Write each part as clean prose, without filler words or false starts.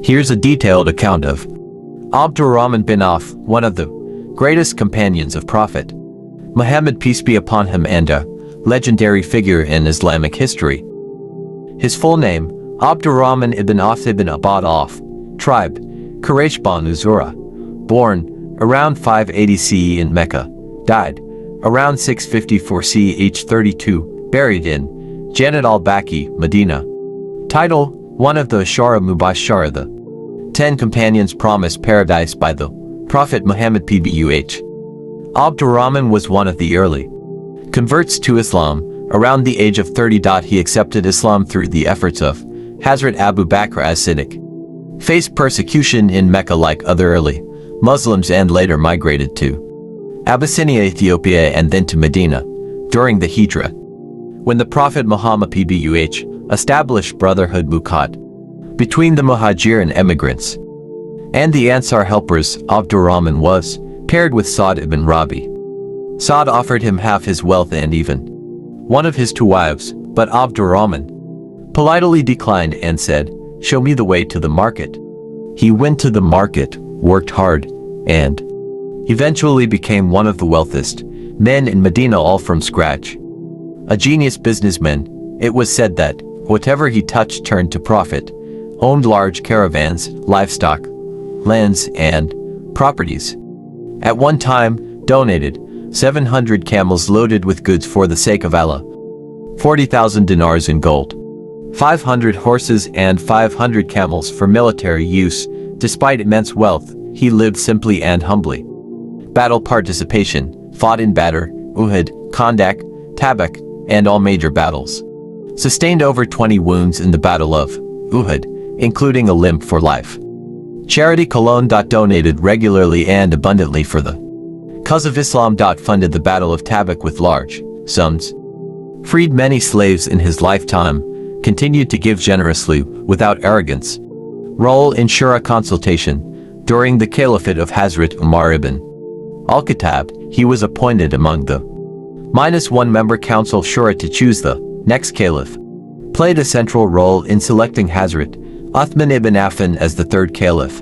Here's a detailed account of Abdur-Rahman ibn Awf, one of the greatest companions of Prophet Muhammad, peace be upon him, and a legendary figure in Islamic history. His full name, Abdur-Rahman ibn Awf ibn Abad Awf, tribe, Quraysh Banu Zura, born around 580 CE in Mecca, died around 654 CE, age 32, buried in Jannat al-Baqi, Medina. Title, one of the Ashara Mubashara, the 10 companions promised paradise by the Prophet Muhammad PBUH. Abdur-Rahman was one of the early converts to Islam. Around the age of 30, he accepted Islam through the efforts of Hazrat Abu Bakr as-Siddiq. Faced persecution in Mecca like other early Muslims and later migrated to Abyssinia, Ethiopia, and then to Medina during the Hijrah. When the Prophet Muhammad PBUH established brotherhood Muqat between the Muhajir and emigrants and the Ansar helpers, Abdur-Rahman was paired with Saad ibn Rabi. Saad offered him half his wealth and even one of his 2 wives, but Abdur-Rahman politely declined and said, "Show me the way to the market." He went to the market, worked hard, and eventually became one of the wealthiest men in Medina, all from scratch. A genius businessman, it was said that whatever he touched turned to profit, owned large caravans, livestock, lands, and properties. At one time, donated 700 camels loaded with goods for the sake of Allah, 40,000 dinars in gold, 500 horses and 500 camels for military use. Despite immense wealth, he lived simply and humbly. Battle participation, fought in Badr, Uhud, Khandaq, Tabuk, and all major battles. Sustained over 20 wounds in the Battle of Uhud, including a limb for life. Charity Cologne. Donated regularly and abundantly for the cause of Islam. Funded the Battle of Tabuk with large sums. Freed many slaves in his lifetime. Continued to give generously, without arrogance. Role in Shura consultation. During the caliphate of Hazrat Umar ibn al-Khattab, he was appointed among the -1 member council Shura to choose the next caliph. Played a central role in selecting Hazrat Uthman ibn Affan as the 3rd caliph.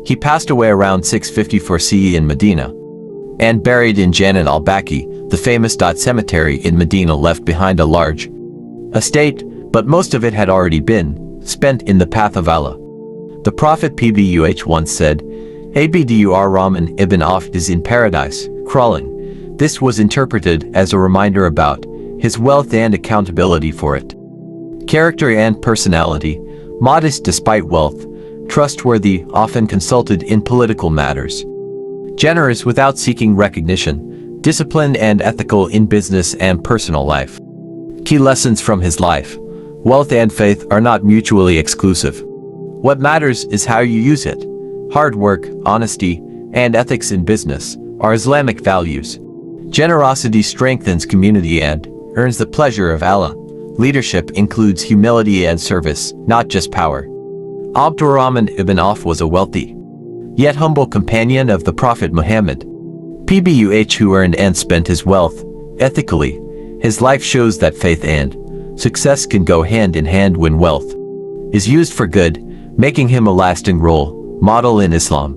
He passed away around 654 CE in Medina and buried in Jannat al-Baqi, the famous cemetery in Medina, left behind a large estate, but most of it had already been spent in the path of Allah. The Prophet PBUH once said, Abdur-Rahman ibn Awf is in paradise, crawling. This was interpreted as a reminder about his wealth and accountability for it. Character and personality, modest despite wealth, trustworthy, often consulted in political matters. Generous without seeking recognition, disciplined and ethical in business and personal life. Key lessons from his life. Wealth and faith are not mutually exclusive. What matters is how you use it. Hard work, honesty, and ethics in business are Islamic values. Generosity strengthens community and earns the pleasure of Allah. Leadership includes humility and service, not just power. Abdur-Rahman ibn Awf was a wealthy, yet humble companion of the Prophet Muhammad PBUH, who earned and spent his wealth ethically. His life shows that faith and success can go hand in hand when wealth is used for good, making him a lasting role model in Islam.